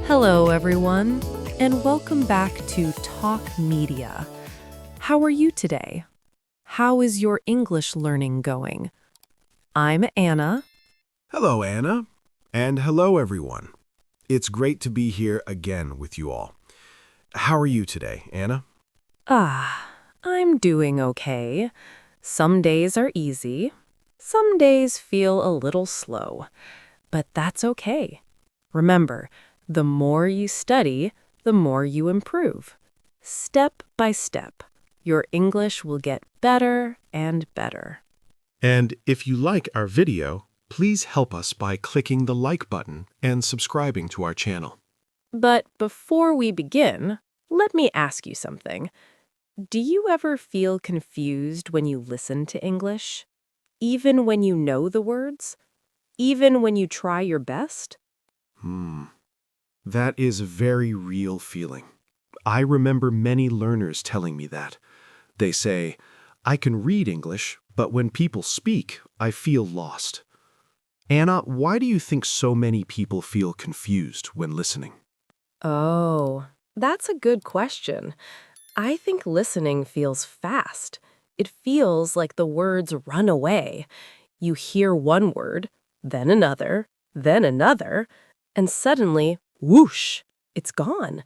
Hello, everyone, and welcome back to Talk Media. How are you today? How is your English learning going? I'm Anna. Hello, Anna. And hello, everyone. It's great to be here again with you all. How are you today, Anna? I'm doing okay. Some days are easy. Some days feel a little slow. But that's okay. Remember, the more you study, the more you improve. Step by step, your English will get better and better. And if you like our video, please help us by clicking the like button and subscribing to our channel. But before we begin, let me ask you something. Do you ever feel confused when you listen to English? Even when you know the words? Even when you try your best? That is a very real feeling. I remember many learners telling me that. They say, I can read English, but when people speak, I feel lost. Anna, why do you think so many people feel confused when listening? Oh, that's a good question. I think listening feels fast. It feels like the words run away. You hear one word, then another, and suddenly, whoosh, it's gone.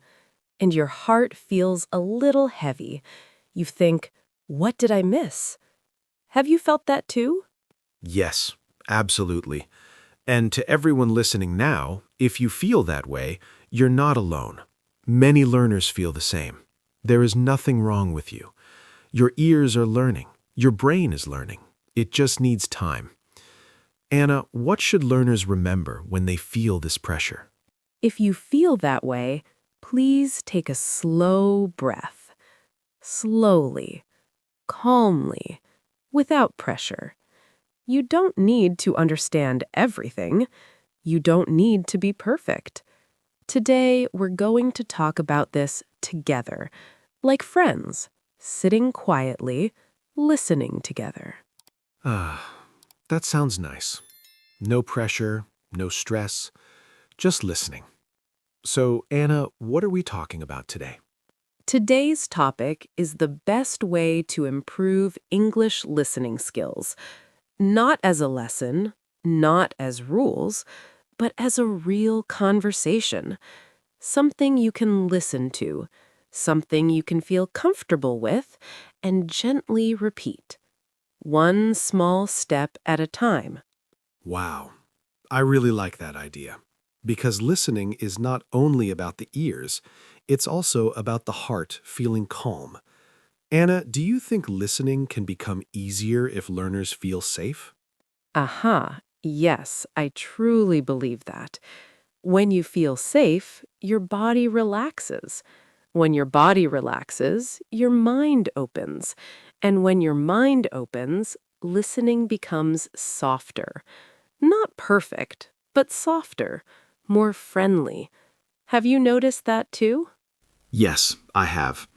And your heart feels a little heavy. You think, what did I miss? Have you felt that too? Yes, absolutely. And to everyone listening now, if you feel that way, you're not alone. Many learners feel the same. There is nothing wrong with you. Your ears are learning. Your brain is learning. It just needs time. Anna, what should learners remember when they feel this pressure? If you feel that way, please take a slow breath. Slowly, calmly, without pressure. You don't need to understand everything. You don't need to be perfect. Today, we're going to talk about this together, like friends, sitting quietly, listening together. That sounds nice. No pressure, no stress, just listening. So, Anna, what are we talking about today? Today's topic is the best way to improve English listening skills, not as a lesson, not as rules, but as a real conversation. Something you can listen to, something you can feel comfortable with, and gently repeat. One small step at a time. Wow, I really like that idea. Because listening is not only about the ears, it's also about the heart feeling calm. Anna, do you think listening can become easier if learners feel safe? Aha, yes, I truly believe that. When you feel safe, your body relaxes. When your body relaxes, your mind opens. And when your mind opens, listening becomes softer. Not perfect, but softer, more friendly. Have you noticed that too? Yes, I have.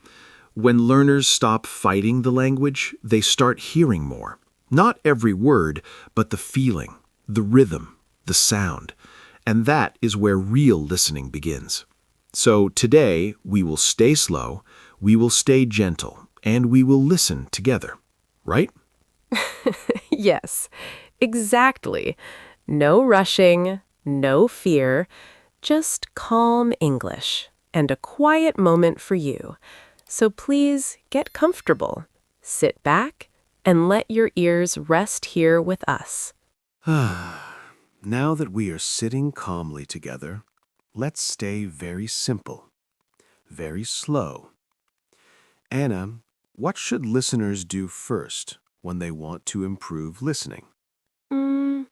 When learners stop fighting the language, they start hearing more. Not every word, but the feeling, the rhythm, the sound. And that is where real listening begins. So today, we will stay slow, we will stay gentle, and we will listen together. Right? Yes, exactly. No rushing, no fear, just calm English and a quiet moment for you. So please get comfortable, sit back, and let your ears rest here with us. Now that we are sitting calmly together, let's stay very simple, very slow. Anna, what should listeners do first when they want to improve listening? Mm,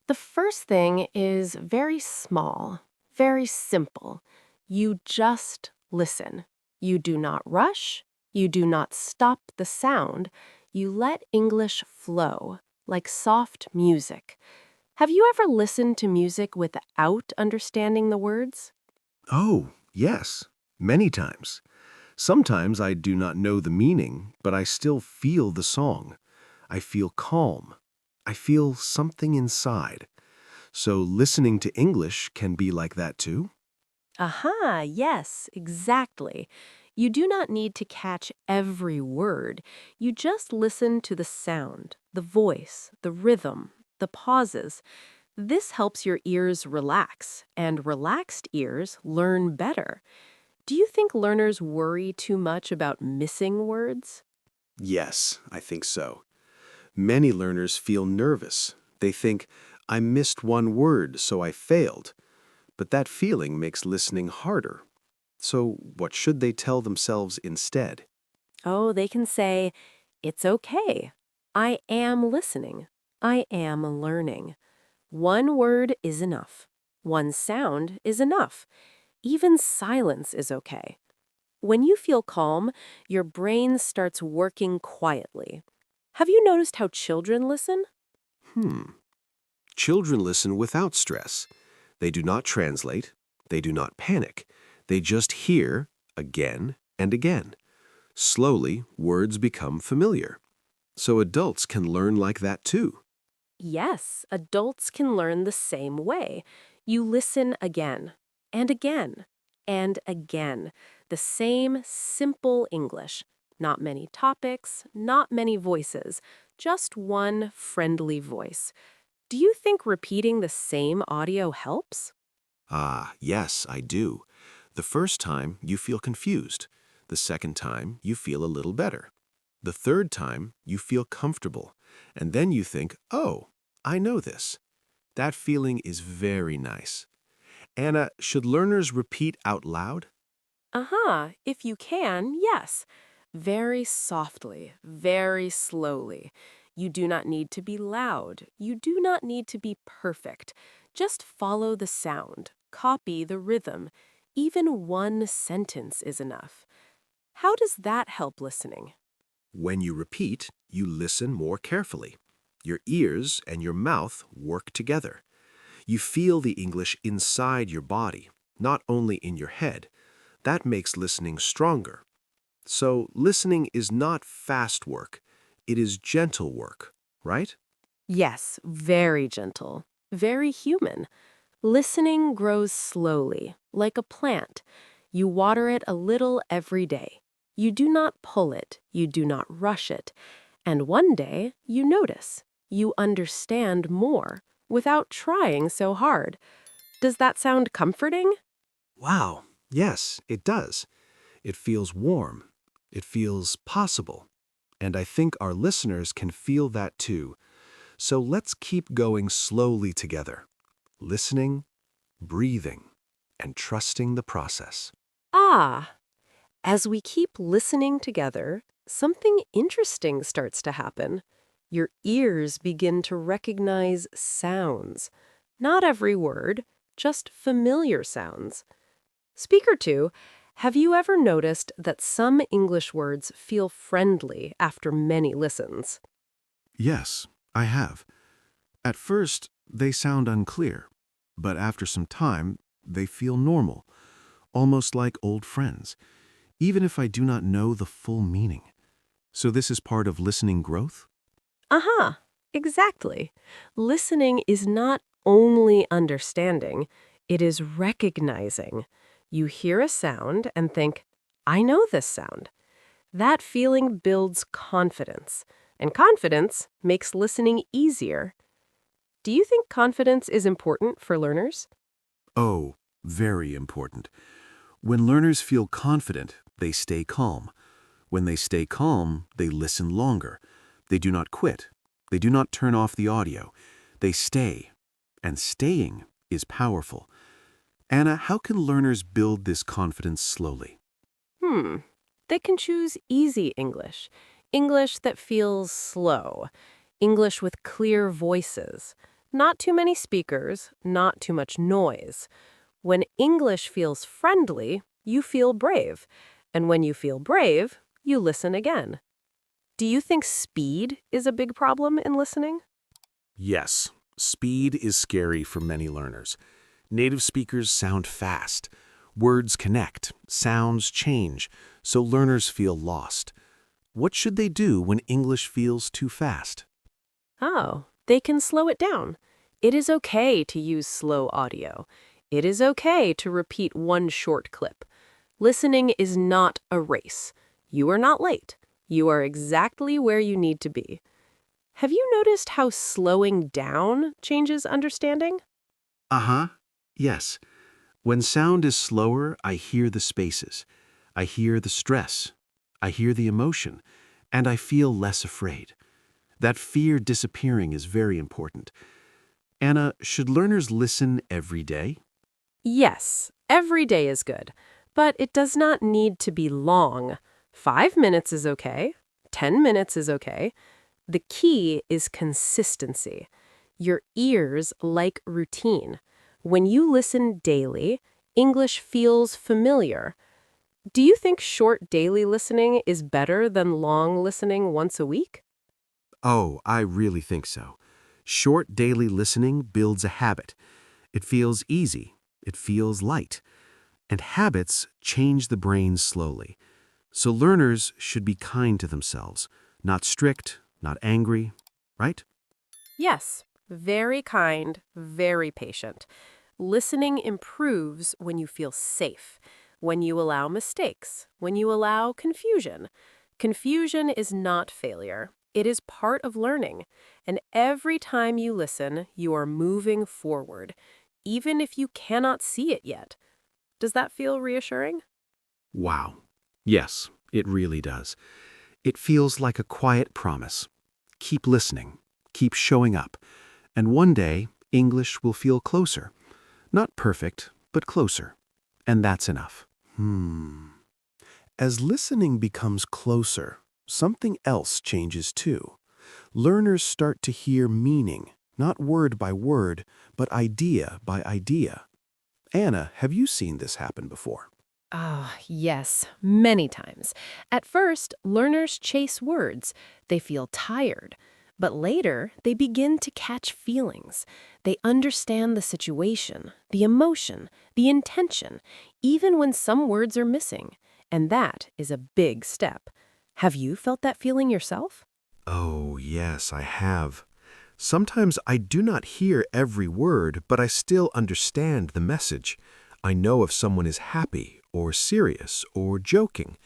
the first thing is very small, very simple. You just listen. You do not rush. You do not stop the sound. You let English flow, like soft music. Have you ever listened to music without understanding the words? Oh, yes, many times. Sometimes I do not know the meaning, but I still feel the song. I feel calm. I feel something inside. So listening to English can be like that too? Aha, yes, exactly. You do not need to catch every word. You just listen to the sound, the voice, the rhythm, the pauses. This helps your ears relax, and relaxed ears learn better. Do you think learners worry too much about missing words? Yes, I think so. Many learners feel nervous. They think, I missed one word, so I failed. But that feeling makes listening harder. So, what should they tell themselves instead? Oh, they can say, it's okay. I am listening. I am learning. One word is enough. One sound is enough. Even silence is okay. When you feel calm, your brain starts working quietly. Have you noticed how children listen? Hmm. Children listen without stress. They do not translate. They do not panic. They just hear again and again. Slowly, words become familiar. So adults can learn like that too. Yes, adults can learn the same way. You listen again and again and again. The same simple English. Not many topics, not many voices, just one friendly voice. Do you think repeating the same audio helps? Ah, yes, I do. The first time, you feel confused. The second time, you feel a little better. The third time, you feel comfortable. And then you think, oh, I know this. That feeling is very nice. Anna, should learners repeat out loud? Uh-huh, if you can, yes. Very softly, very slowly. You do not need to be loud. You do not need to be perfect. Just follow the sound, copy the rhythm. Even one sentence is enough. How does that help listening? When you repeat, you listen more carefully. Your ears and your mouth work together. You feel the English inside your body, not only in your head. That makes listening stronger. So, listening is not fast work, it is gentle work, right? Yes, very gentle, very human. Listening grows slowly, like a plant. You water it a little every day. You do not pull it, you do not rush it. And one day, you notice. You understand more without trying so hard. Does that sound comforting? Wow, yes, it does. It feels warm. It feels possible. And I think our listeners can feel that too. So let's keep going slowly together, listening, breathing, and trusting the process. Ah, as we keep listening together, something interesting starts to happen. Your ears begin to recognize sounds. Not every word, just familiar sounds. Speaker 2, have you ever noticed that some English words feel friendly after many listens? Yes, I have. At first, they sound unclear, but after some time, they feel normal, almost like old friends, even if I do not know the full meaning. So this is part of listening growth? Aha, exactly. Listening is not only understanding, it is recognizing. You hear a sound and think, I know this sound. That feeling builds confidence, and confidence makes listening easier. Do you think confidence is important for learners? Oh, very important. When learners feel confident, they stay calm. When they stay calm, they listen longer. They do not quit. They do not turn off the audio. They stay. And staying is powerful. Anna, how can learners build this confidence slowly? Hmm. They can choose easy English, English that feels slow, English with clear voices, not too many speakers, not too much noise. When English feels friendly, you feel brave. And when you feel brave, you listen again. Do you think speed is a big problem in listening? Yes, speed is scary for many learners. Native speakers sound fast. Words connect, sounds change, so learners feel lost. What should they do when English feels too fast? Oh, they can slow it down. It is okay to use slow audio. It is okay to repeat one short clip. Listening is not a race. You are not late. You are exactly where you need to be. Have you noticed how slowing down changes understanding? Uh-huh. Yes. When sound is slower, I hear the spaces. I hear the stress. I hear the emotion. And I feel less afraid. That fear disappearing is very important. Anna, should learners listen every day? Yes, every day is good, but it does not need to be long. 5 minutes is okay. 10 minutes is okay. The key is consistency. Your ears like routine. When you listen daily, English feels familiar. Do you think short daily listening is better than long listening once a week? Oh, I really think so. Short daily listening builds a habit. It feels easy. It feels light. And habits change the brain slowly. So learners should be kind to themselves, not strict, not angry, right? Yes, very kind, very patient. Listening improves when you feel safe, when you allow mistakes, when you allow confusion. Confusion is not failure. It is part of learning. And every time you listen, you are moving forward, even if you cannot see it yet. Does that feel reassuring? Wow. Yes, it really does. It feels like a quiet promise. Keep listening, keep showing up, and one day English will feel closer. Not perfect, but closer. And that's enough. As listening becomes closer, something else changes too. Learners start to hear meaning, not word by word, but idea by idea. Anna, have you seen this happen before? Ah, yes, many times. At first, learners chase words. They feel tired. But later, they begin to catch feelings. They understand the situation, the emotion, the intention, even when some words are missing. And that is a big step. Have you felt that feeling yourself? Oh, yes, I have. Sometimes I do not hear every word, but I still understand the message. I know if someone is happy or serious or joking,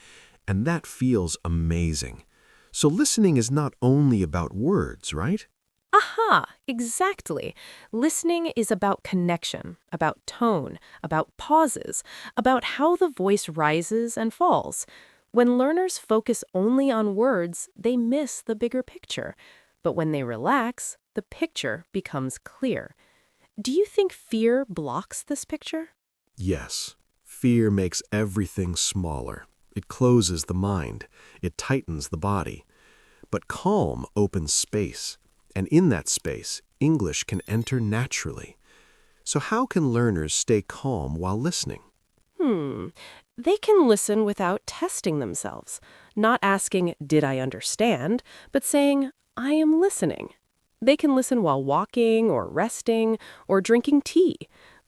and that feels amazing. So listening is not only about words, right? Aha, exactly. Listening is about connection, about tone, about pauses, about how the voice rises and falls. When learners focus only on words, they miss the bigger picture. But when they relax, the picture becomes clear. Do you think fear blocks this picture? Yes. Fear makes everything smaller. It closes the mind. It tightens the body. But calm opens space. And in that space, English can enter naturally. So how can learners stay calm while listening? Hmm. They can listen without testing themselves, not asking, "Did I understand?" but saying, "I am listening." They can listen while walking or resting or drinking tea.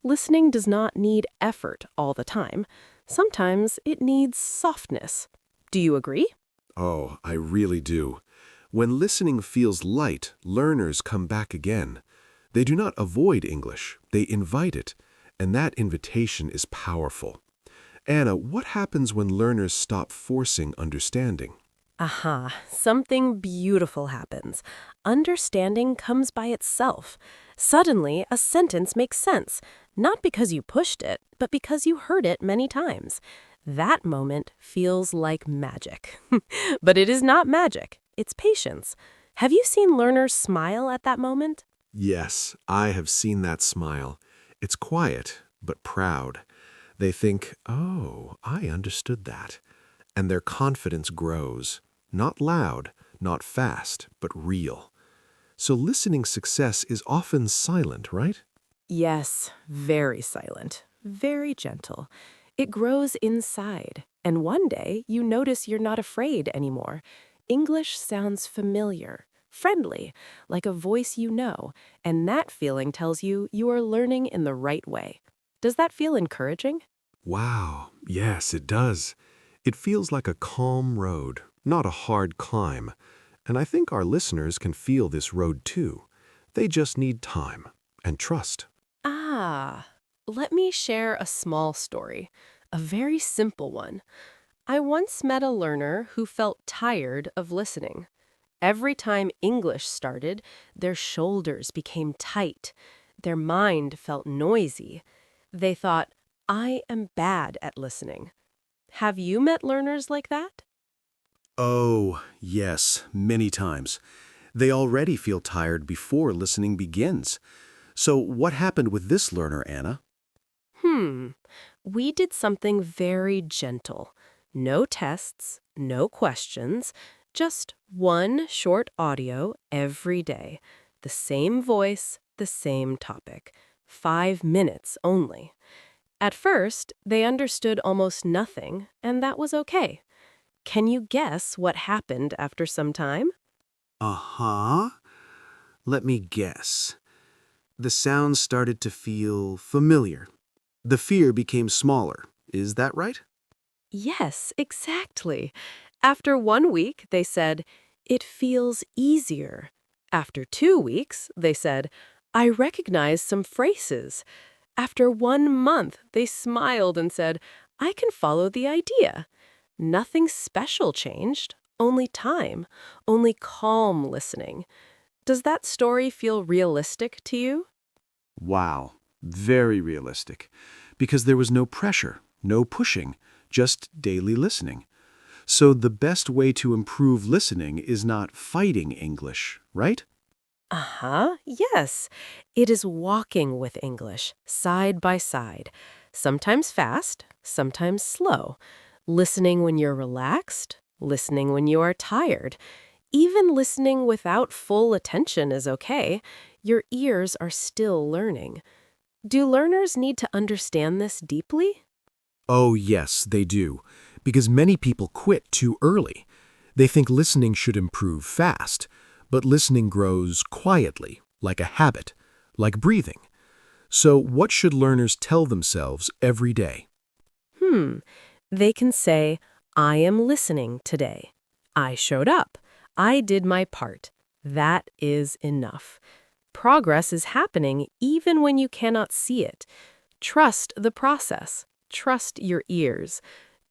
Listening does not need effort all the time. Sometimes it needs softness. Do you agree? Oh, I really do. When listening feels light, learners come back again. They do not avoid English, they invite it, and that invitation is powerful. Anna, what happens when learners stop forcing understanding? Aha, something beautiful happens. Understanding comes by itself. Suddenly, a sentence makes sense, not because you pushed it, but because you heard it many times. That moment feels like magic. But it is not magic, it's patience. Have you seen learners smile at that moment? Yes, I have seen that smile. It's quiet, but proud. They think, oh, I understood that. And their confidence grows. Not loud, not fast, but real. So listening success is often silent, right? Yes, very silent, very gentle. It grows inside, and one day you notice you're not afraid anymore. English sounds familiar, friendly, like a voice you know, and that feeling tells you you are learning in the right way. Does that feel encouraging? Wow, yes, it does. It feels like a calm road, not a hard climb. And I think our listeners can feel this road too. They just need time and trust. Ah, Let me share a small story, a very simple one. I once met a learner who felt tired of listening. Every time English started, their shoulders became tight. Their mind felt noisy. They thought, I am bad at listening. Have you met learners like that? Oh, yes, many times. They already feel tired before listening begins. So what happened with this learner, Anna? Hmm, we did something very gentle. No tests, no questions, just one short audio every day. The same voice, the same topic. 5 minutes only. At first, they understood almost nothing, and that was okay. Can you guess what happened after some time? Uh-huh. Let me guess. The sounds started to feel familiar. The fear became smaller. Is that right? Yes, exactly. After 1 week, they said, it feels easier. After 2 weeks, they said, I recognize some phrases. After 1 month, they smiled and said, I can follow the idea. Nothing special changed, only time, only calm listening. Does that story feel realistic to you? Wow, very realistic. Because there was no pressure, no pushing, just daily listening. So the best way to improve listening is not fighting English, right? Uh-huh, yes. It is walking with English, side by side. Sometimes fast, sometimes slow. Listening when you're relaxed, listening when you are tired. Even listening without full attention is okay. Your ears are still learning. Do learners need to understand this deeply? Oh, yes, they do. Because many people quit too early. They think listening should improve fast, but listening grows quietly, like a habit, like breathing. So what should learners tell themselves every day? Hmm. They can say, I am listening today. I showed up. I did my part. That is enough. Progress is happening even when you cannot see it. Trust the process. Trust your ears.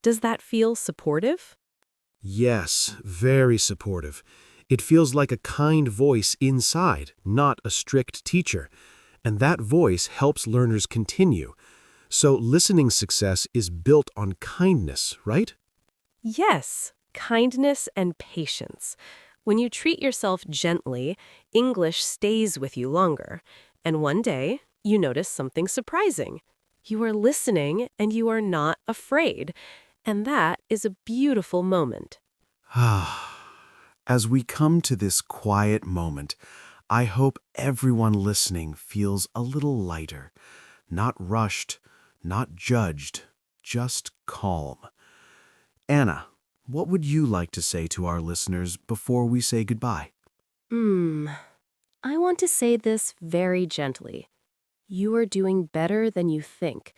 Does that feel supportive? Yes, very supportive. It feels like a kind voice inside, not a strict teacher. And that voice helps learners continue. So listening success is built on kindness, right? Yes, kindness and patience. When you treat yourself gently, English stays with you longer. And one day, you notice something surprising. You are listening and you are not afraid. And that is a beautiful moment. As we come to this quiet moment, I hope everyone listening feels a little lighter, not rushed, not judged, just calm. Anna, what would you like to say to our listeners before we say goodbye? I want to say this very gently. You are doing better than you think.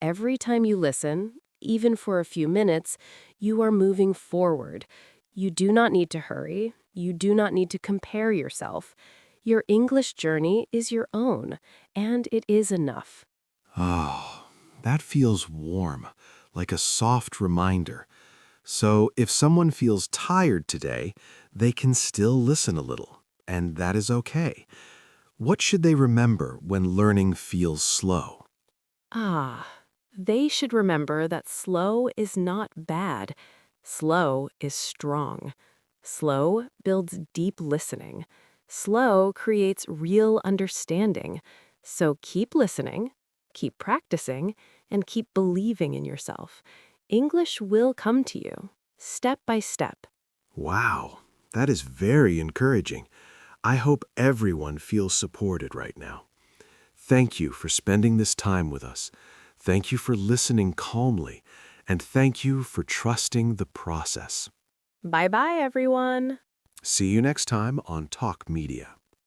Every time you listen, even for a few minutes, you are moving forward. You do not need to hurry. You do not need to compare yourself. Your English journey is your own, and it is enough. Oh, that feels warm, like a soft reminder. So if someone feels tired today, they can still listen a little, and that is okay. What should they remember when learning feels slow? Ah, they should remember that slow is not bad. Slow is strong. Slow builds deep listening. Slow creates real understanding. So keep listening, keep practicing, and keep believing in yourself. English will come to you, step by step. Wow, that is very encouraging. I hope everyone feels supported right now. Thank you for spending this time with us. Thank you for listening calmly, and thank you for trusting the process. Bye bye, everyone. See you next time on Talk Media.